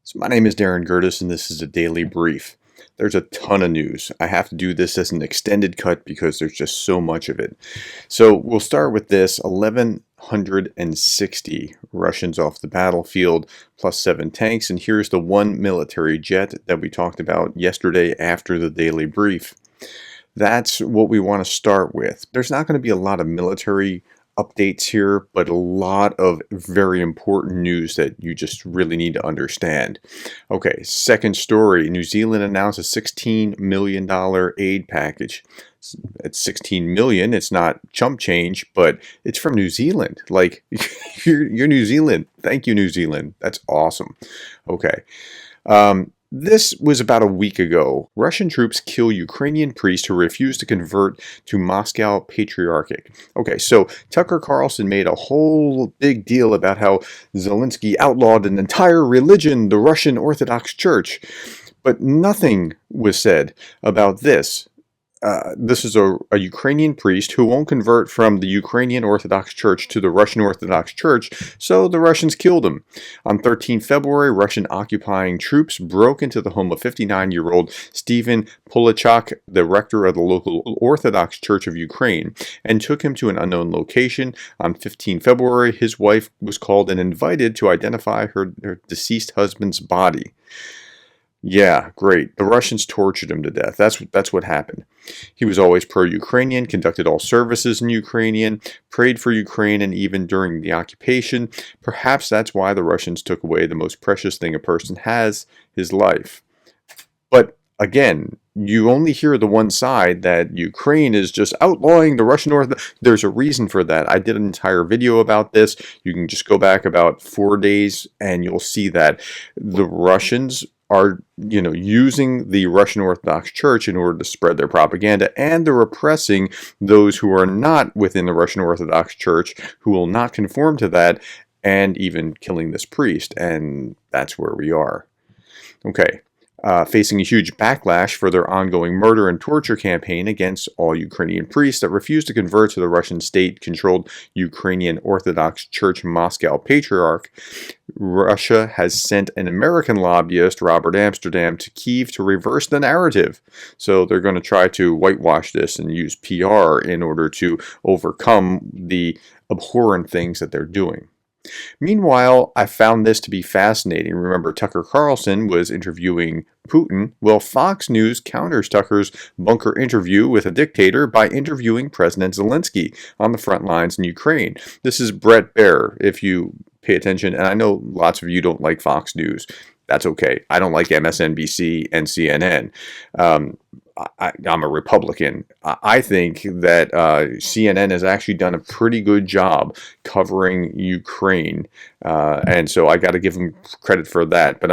So my name is Darren Gerdes, and this is a daily brief. There's a ton of news. I have to do this as an extended cut because there's just so much of it. So we'll start with this: 1,160 Russians off the battlefield, plus 7 tanks, and here's the one military jet that we talked about yesterday after the daily brief. That's what we want to start with. There's not going to be a lot of military updates here, but a lot of very important news that you just really need to understand. Okay, second story. New Zealand announced a $16 million aid package. It's 16 million. It's not chump change, but it's from New Zealand. Like, you're New Zealand. Thank you, New Zealand. That's awesome. Okay. This was about a week ago. Russian troops kill Ukrainian priest who refused to convert to Moscow Patriarchate. Okay, so Tucker Carlson made a whole big deal about how Zelensky outlawed an entire religion, the Russian Orthodox Church. But nothing was said about this. This is a Ukrainian priest who won't convert from the Ukrainian Orthodox Church to the Russian Orthodox Church, so the Russians killed him. On 13 February, Russian occupying troops broke into the home of 59-year-old Stephen Polichak, the rector of the local Orthodox Church of Ukraine, and took him to an unknown location. On 15 February, his wife was called and invited to identify her deceased husband's body. Yeah, great. The Russians tortured him to death. That's what happened. He was always pro-Ukrainian, conducted all services in Ukrainian, prayed for Ukraine, and even during the occupation. Perhaps that's why the Russians took away the most precious thing a person has, his life. But again, you only hear the one side that Ukraine is just outlawing the Russian Orthodox. There's a reason for that. I did an entire video about this. You can just go back about 4 days and you'll see that the Russians are, using the Russian Orthodox Church in order to spread their propaganda, and they're repressing those who are not within the Russian Orthodox Church, who will not conform to that, and even killing this priest, and that's where we are. Okay. Facing a huge backlash for their ongoing murder and torture campaign against all Ukrainian priests that refuse to convert to the Russian state-controlled Ukrainian Orthodox Church Moscow Patriarch, Russia has sent an American lobbyist, Robert Amsterdam, to Kyiv to reverse the narrative. So they're going to try to whitewash this and use PR in order to overcome the abhorrent things that they're doing. Meanwhile, I found this to be fascinating. Remember, Tucker Carlson was interviewing Putin. Well, Fox News counters Tucker's bunker interview with a dictator by interviewing President Zelensky on the front lines in Ukraine. This is Bret Baier, if you pay attention, and I know lots of you don't like Fox News. That's okay. I don't like MSNBC and CNN. I'm a Republican. I think that CNN has actually done a pretty good job covering Ukraine, and so I got to give them credit for that. But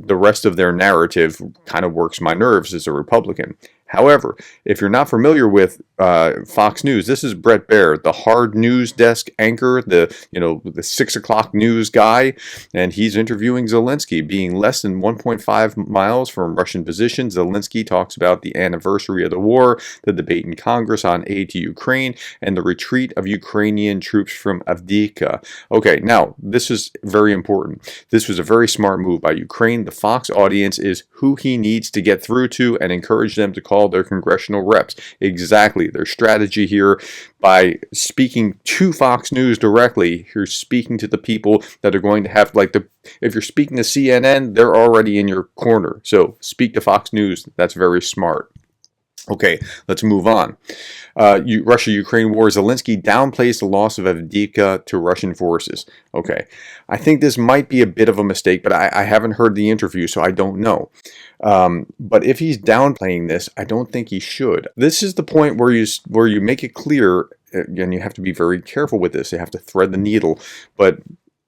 the rest of their narrative kind of works my nerves as a Republican. However, if you're not familiar with Fox News, this is Bret Baier, the hard news desk anchor, the 6 o'clock news guy, and he's interviewing Zelensky. Being less than 1.5 miles from Russian position, Zelensky talks about the anniversary of the war, the debate in Congress on aid to Ukraine, and the retreat of Ukrainian troops from Avdiivka. Okay, now, this is very important. This was a very smart move by Ukraine. The Fox audience is who he needs to get through to and encourage them to call their congressional reps. Exactly. Their strategy here, by speaking to Fox News directly, you're speaking to the people that are going to have, if you're speaking to CNN, they're already in your corner. So speak to Fox News. That's very smart. Okay, let's move on. Russia-Ukraine war. Zelensky downplays the loss of Avdiivka to Russian forces. Okay, I think this might be a bit of a mistake, but I haven't heard the interview, so I don't know. But if he's downplaying this, I don't think he should. This is the point where you make it clear, and you have to be very careful with this. You have to thread the needle, but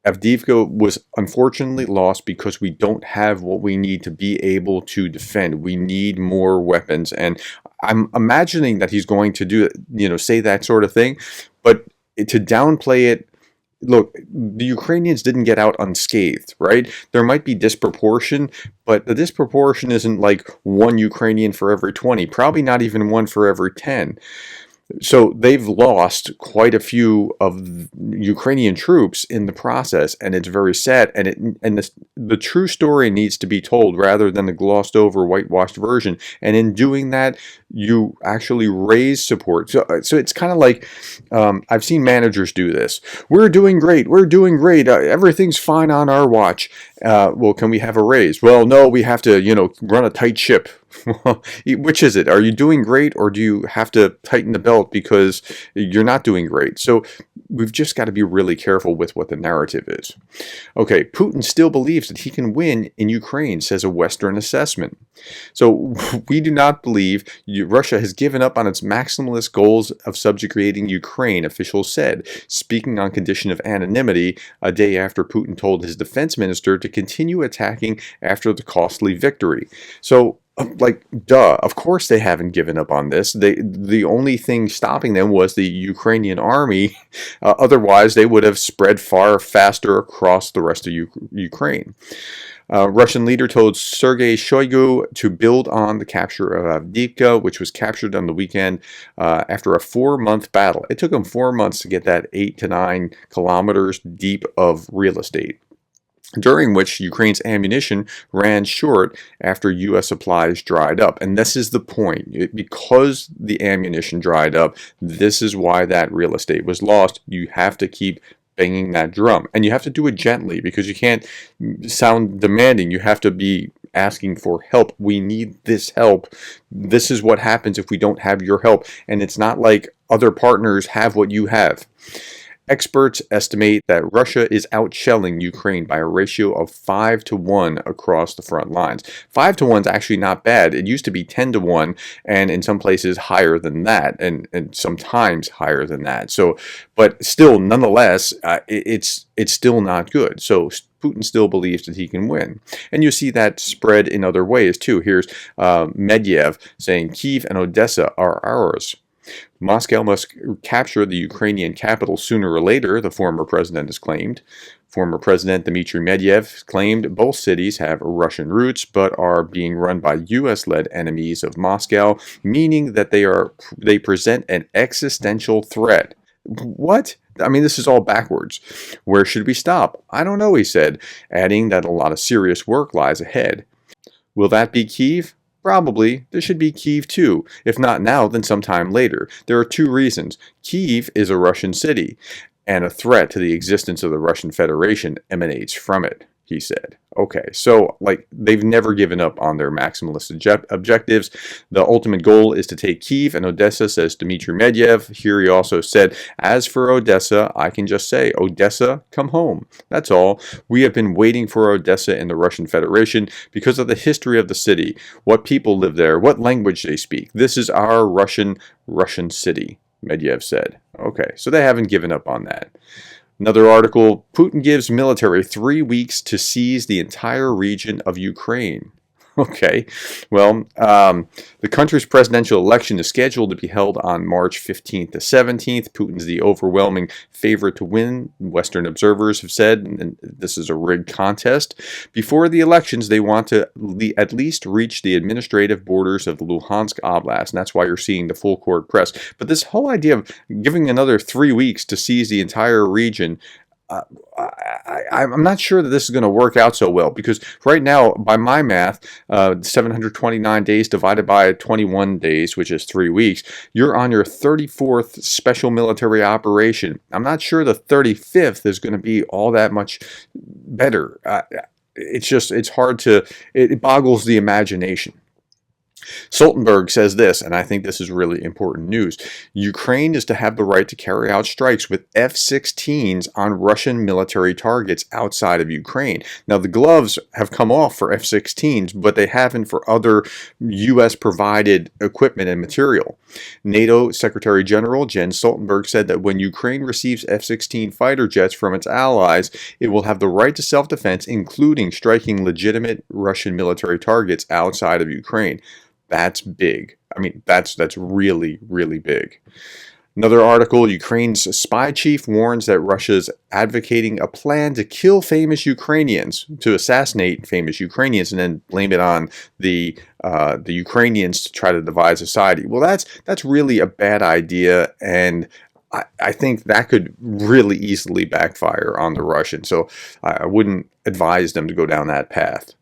Avdiivka was unfortunately lost because we don't have what we need to be able to defend. We need more weapons, and I'm imagining that he's going to say that sort of thing, but to downplay it. Look, the Ukrainians didn't get out unscathed, right? There might be disproportion, but the disproportion isn't like one Ukrainian for every 20, probably not even one for every 10. So they've lost quite a few of Ukrainian troops in the process, and it's very sad. And the true story needs to be told rather than the glossed over, whitewashed version. And in doing that, you actually raise support. So it's kind of like I've seen managers do this. We're doing great. We're doing great. Everything's fine on our watch. Well, can we have a raise? Well, no, we have to, run a tight ship. Which is it? Are you doing great, or do you have to tighten the belt because you're not doing great? So we've just got to be really careful with what the narrative is. Okay, Putin still believes that he can win in Ukraine, says a Western assessment. So we do not believe Russia has given up on its maximalist goals of subjugating Ukraine, officials said, speaking on condition of anonymity a day after Putin told his defense minister to continue attacking after the costly victory. So duh, of course they haven't given up on this. The only thing stopping them was the Ukrainian army. Otherwise, they would have spread far faster across the rest of Ukraine. Russian leader told Sergei Shoigu to build on the capture of Avdiivka, which was captured on the weekend after a 4-month battle. It took them 4 months to get that 8 to 9 kilometers deep of real estate, during which Ukraine's ammunition ran short after U.S. supplies dried up. And this is the point. Because the ammunition dried up, this is why that real estate was lost. You have to keep banging that drum. And you have to do it gently, because you can't sound demanding. You have to be asking for help. We need this help. This is what happens if we don't have your help. And it's not like other partners have what you have. Experts estimate that Russia is outshelling Ukraine by a ratio of 5 to 1 across the front lines. 5 to 1 is actually not bad. It used to be 10 to 1, and in some places higher than that, and sometimes higher than that. So, but still, nonetheless, it's still not good. So Putin still believes that he can win. And you see that spread in other ways, too. Here's Medvedev saying, Kyiv and Odessa are ours. Moscow must capture the Ukrainian capital sooner or later, the former president has claimed. Former President Dmitry Medvedev claimed both cities have Russian roots but are being run by U.S.-led enemies of Moscow, meaning that they present an existential threat. What? I mean, this is all backwards. Where should we stop? I don't know, he said, adding that a lot of serious work lies ahead. Will that be Kyiv? Probably. This should be Kyiv too. If not now, then sometime later. There are 2 reasons. Kyiv is a Russian city, and a threat to the existence of the Russian Federation emanates from it, he said. Okay, so they've never given up on their maximalist objectives. The ultimate goal is to take Kyiv and Odessa, says Dmitry Medvedev. Here he also said, as for Odessa, I can just say, Odessa, come home. That's all. We have been waiting for Odessa in the Russian Federation because of the history of the city, what people live there, what language they speak. This is our Russian city, Medvedev said. Okay, so they haven't given up on that. Another article, Putin gives military 3 weeks to seize the entire region of Ukraine. Okay, well, the country's presidential election is scheduled to be held on March 15th to 17th. Putin's the overwhelming favorite to win, Western observers have said, and this is a rigged contest. Before the elections, they want to at least reach the administrative borders of the Luhansk Oblast, and that's why you're seeing the full court press. But this whole idea of giving another 3 weeks to seize the entire region, I'm not sure that this is going to work out so well, because right now, by my math, 729 days divided by 21 days, which is 3 weeks, you're on your 34th special military operation. I'm not sure the 35th is going to be all that much better. It's hard to, it boggles the imagination. Stoltenberg says this, and I think this is really important news. Ukraine is to have the right to carry out strikes with F16s on Russian military targets outside of Ukraine. Now, the gloves have come off for F16s, but they haven't for other U.S.-provided equipment and material. NATO Secretary General Jens Stoltenberg said that when Ukraine receives F-16 fighter jets from its allies, it will have the right to self-defense, including striking legitimate Russian military targets outside of Ukraine. That's big. I mean, that's really, really big. Another article, Ukraine's spy chief warns that Russia's advocating a plan to kill famous Ukrainians, to assassinate famous Ukrainians, and then blame it on the Ukrainians to try to divide society. Well, that's really a bad idea, and I think that could really easily backfire on the Russians. So I wouldn't advise them to go down that path.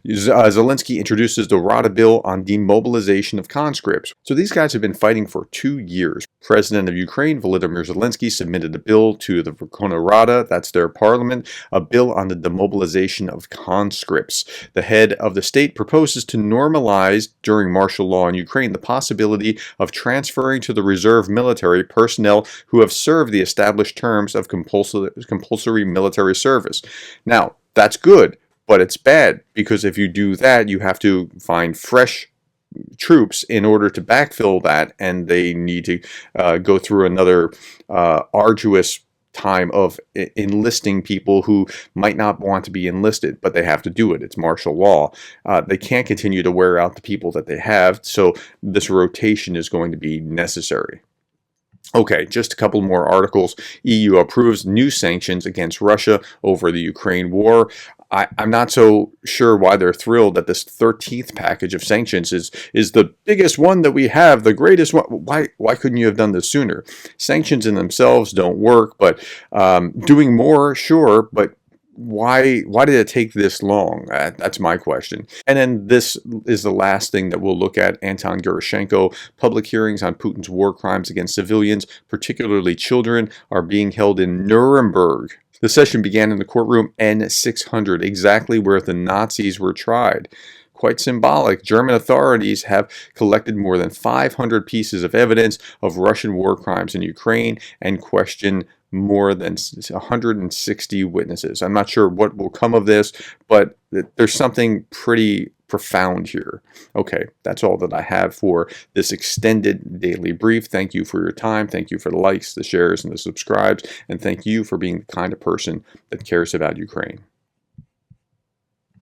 Zelensky introduces the Rada bill on demobilization of conscripts. So these guys have been fighting for 2 years. President of Ukraine, Volodymyr Zelensky, submitted a bill to the Verkhovna Rada, that's their parliament, a bill on the demobilization of conscripts. The head of the state proposes to normalize, during martial law in Ukraine, the possibility of transferring to the reserve military personnel who have served the established terms of compulsory military service. Now, that's good. But it's bad, because if you do that, you have to find fresh troops in order to backfill that, and they need to go through another arduous time of enlisting people who might not want to be enlisted, but they have to do it. It's martial law. They can't continue to wear out the people that they have, so this rotation is going to be necessary. Okay, just a couple more articles. EU approves new sanctions against Russia over the Ukraine war. I'm not so sure why they're thrilled that this 13th package of sanctions is the biggest one that we have, the greatest one. Why couldn't you have done this sooner? Sanctions in themselves don't work, but doing more, sure, but why did it take this long? That's my question. And then this is the last thing that we'll look at. Anton Gerashenko. Public hearings on Putin's war crimes against civilians, particularly children, are being held in Nuremberg. The session began in the courtroom N600, exactly where the Nazis were tried. Quite symbolic. German authorities have collected more than 500 pieces of evidence of Russian war crimes in Ukraine and questioned more than 160 witnesses. I'm not sure what will come of this, but there's something pretty profound here. Okay, that's all that I have for this extended daily brief. Thank you for your time. Thank you for the likes, the shares, and the subscribes. And thank you for being the kind of person that cares about Ukraine.